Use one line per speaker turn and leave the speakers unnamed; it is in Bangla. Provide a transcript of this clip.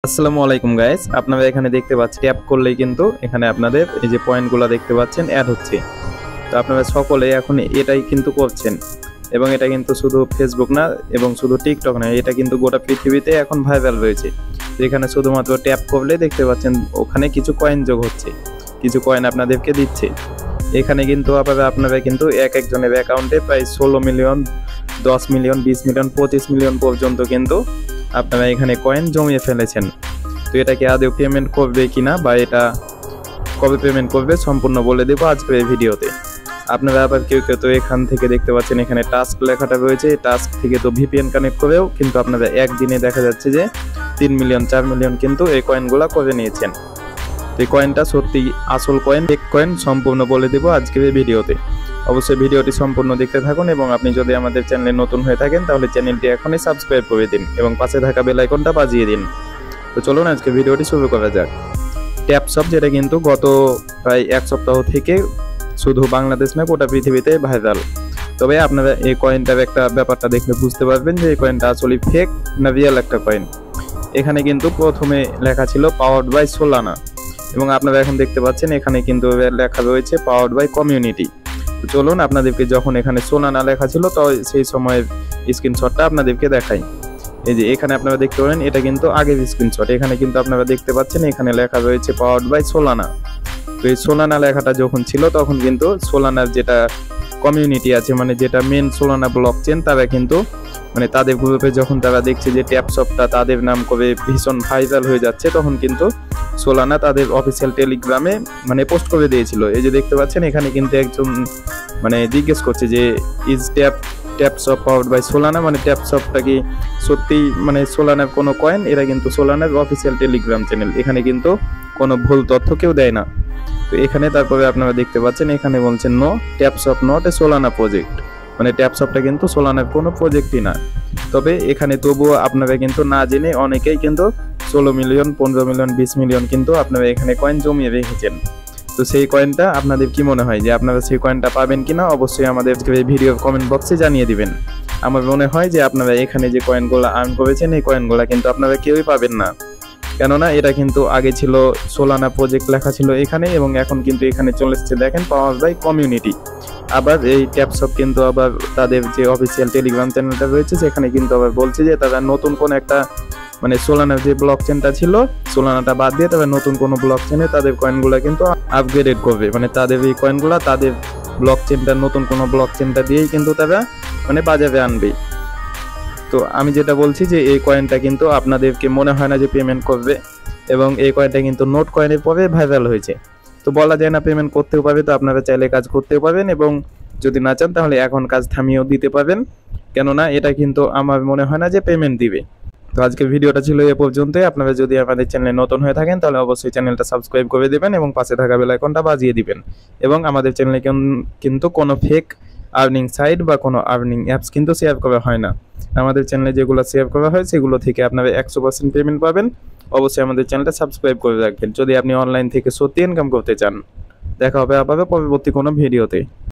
আসসালামু আলাইকুম গাইস, আপনারা এখানে দেখতে পাচ্ছেন ট্যাপ করলেই কিন্তু এখানে আপনাদের এই যে পয়েন্টগুলো দেখতে পাচ্ছেন অ্যাড হচ্ছে। তো আপনারা সকলে এখন এটাই কিন্তু করছেন এবং এটা কিন্তু শুধু ফেসবুক না এবং শুধু টিকটক না, এটা কিন্তু গোটা পৃথিবীতে এখন ভাইরাল রয়েছে। এখানে শুধুমাত্র ট্যাপ করলে দেখতে পাচ্ছেন ওখানে কিছু কয়েন যোগ হচ্ছে, কিছু কয়েন আপনাদেরকে দিচ্ছে। এখানে কিন্তু আপনারা কিন্তু এক একজনের অ্যাকাউন্টে প্রায় 16 মিলিয়ন, 10 মিলিয়ন, 20 মিলিয়ন, 25 মিলিয়ন পর্যন্ত কিন্তু আপনারা এখানে কয়েন জমিয়ে ফেলেছেন। তো এটা কি আদৌ পেমেন্ট করবে কিনা বা এটা কবে পেমেন্ট করবে সম্পূর্ণ বলে দেবো আজকের এই ভিডিওতে। আপনারা আবার কেউ কেউ তো এখান থেকে দেখতে পাচ্ছেন এখানে টাস্ক লেখাটা রয়েছে, টাস্ক থেকে তো ভিপিএন কানেক্ট করেও কিন্তু আপনারা একদিনে দেখা যাচ্ছে যে 3 মিলিয়ন 4 মিলিয়ন কিন্তু এই কয়েনগুলো করে নিয়েছেন। তো এই কয়েনটা সত্যি আসল কয়েন, ফেক কয়েন সম্পূর্ণ বলে দেবো আজকের এই ভিডিওতে। অবশ্যই ভিডিওটি সম্পূর্ণ দেখতে থাকুন এবং আপনি যদি আমাদের চ্যানেলে নতুন হয়ে থাকেন তাহলে চ্যানেলটি এখনই সাবস্ক্রাইব করে দিন এবং পাশে থাকা বেল আইকনটা বাজিয়ে দিন। তো চলুন আজকে ভিডিওটি শুরু করা যাক। ট্যাপশপ যেটা কিন্তু গত প্রায় এক সপ্তাহ থেকে শুধু বাংলাদেশ না গোটা পৃথিবীতে ভাইরাল। তবে আপনারা এই কয়েনটার একটা ব্যাপারটা দেখলে বুঝতে পারবেন যে এই কয়েনটা আসলে ফেক না রিয়েল একটা কয়েন। এখানে কিন্তু প্রথমে লেখা ছিল পাওয়ার্ড বাই সোলানা এবং আপনারা এখন দেখতে পাচ্ছেন এখানে কিন্তু লেখা রয়েছে পাওয়ার্ড বাই কমিউনিটি। তো চলুন আপনাদেরকে যখন এখানে সোলানা লেখা ছিল তো সেই সময়ের স্ক্রিনশটটা আপনাদেরকে দেখাই। এই যে এখানে আপনারা দেখতে পারেন এটা কিন্তু আগের স্ক্রিনশট। এখানে কিন্তু আপনারা দেখতে পাচ্ছেন এখানে লেখা রয়েছে পাওয়ার্ড বাই সোলানা। তো এই সোলানা লেখাটা যখন ছিল তখন কিন্তু সোলানার যেটা কমিউনিটি আছে, মানে যেটা মেন সোলানা ব্লক চেন, তারা কিন্তু মানে তাদের গ্রুপে যখন তারা দেখছে যে ট্যাপশপটা তাদের নাম করে ভীষণ ভাইরাল হয়ে যাচ্ছে, তখন কিন্তু সোলানা তাদের অফিসিয়াল টেলিগ্রামে মানে পোস্ট করে দিয়েছিল। এই যে দেখতে পাচ্ছেন এখানে কিন্তু একজন মানে জিজ্ঞেস করছে যে ইজ ট্যাপশপ পাওয়ার্ড বাই সোলানা, মানে ট্যাপশপটা কি সত্যি মানে সোলানার কোনো কয়েন? এরা কিন্তু সোলানার অফিসিয়াল টেলিগ্রাম চ্যানেল, এখানে কিন্তু কোনো ভুল তথ্য কেউ দেয় না। তো এখানে তারপরে আপনারা দেখতে পাচ্ছেন এখানে বলছেন no TapSwap not a Solana project, মানে ট্যাপশপটা কিন্তু সোলানার কোনো প্রজেক্টই না। তবে এখানে তবুও আপনারা কিন্তু না জেনে অনেকেই কিন্তু 16 মিলিয়ন, 15 মিলিয়ন, 20 মিলিয়ন কিন্তু আপনারা এখানে কয়েন জমিয়ে রেখেছেন। তো সেই কয়েনটা আপনাদের কি মনে হয় যে আপনারা সেই কয়েনটা পাবেন কিনা? অবশ্যই আমাদের ভিডিওর কমেন্ট বক্সে জানিয়ে দিবেন। আমার মনে হয় যে আপনারা এখানে যে কয়েনগুলো আর্ন করেছেন এই কয়েনগুলো কিন্তু আপনারা কেউই পাবেন না, কেননা এটা কিন্তু আগে ছিল সোলানা প্রজেক্ট লেখা ছিল এখানে এবং এখন কিন্তু এখানে চলে এসেছে দেখেন পাওয়ার বাই কমিউনিটি। আবার এই ট্যাপশপ কিন্তু আবার তাদের যে অফিসিয়াল টেলিগ্রাম চ্যানেলটা রয়েছে সেখানে কিন্তু আবার বলছে যে তারা নতুন কোন একটা মানে সোলানার যে ব্লক চেনটা ছিল সোলানাটা বাদ দিয়ে তবে নতুন কোনো ব্লক চেনে তাদের কয়েনগুলো কিন্তু আপগ্রেডেড করবে, মানে তাদের এই কয়েনগুলো তাদের ব্লক চেনটা নতুন কোনো ব্লক চেনটা দিয়েই কিন্তু তারা মানে বাজারে আনবে। তো আমি যেটা বলছি যে এই কয়েনটা কিন্তু আপনাদেরকে মনে হয় না যে পেমেন্ট করবে এবং এই কয়েনটা কিন্তু নোট কয়েনের পরে ভাইরাল হয়েছে। তো বলা যায় না পেমেন্ট করতেও পারবে, তো আপনারা চাইলে কাজ করতেও পারবেন এবং যদি না চান তাহলে এখন কাজ থামিয়েও দিতে পারবেন, কেননা এটা কিন্তু আমার মনে হয় না যে পেমেন্ট দিবে। তো আজকের ভিডিওটা ছিল এ পর্যন্তই। আপনারা যদি আমাদের চ্যানেলে নতুন হয়ে থাকেন তাহলে অবশ্যই চ্যানেলটা সাবস্ক্রাইব করে দেবেন এবং পাশে থাকা বেল আইকনটা বাজিয়ে দিবেন। এবং আমাদের চ্যানেলে কিন্তু কোনো ফেক আর্নিং সাইট বা কোনো আর্নিং অ্যাপস কিন্তু শেয়ার করা হয় না। আমাদের চ্যানেলে যেগুলো শেয়ার করা হয় সেগুলো থেকে আপনারা 100% পেমেন্ট পাবেন। অবশ্যই আমাদের চ্যানেলটা সাবস্ক্রাইব করে রাখবেন যদি আপনি অনলাইন থেকে সত্যি ইনকাম করতে চান। দেখা হবে আবার পরবর্তী কোনো ভিডিওতে।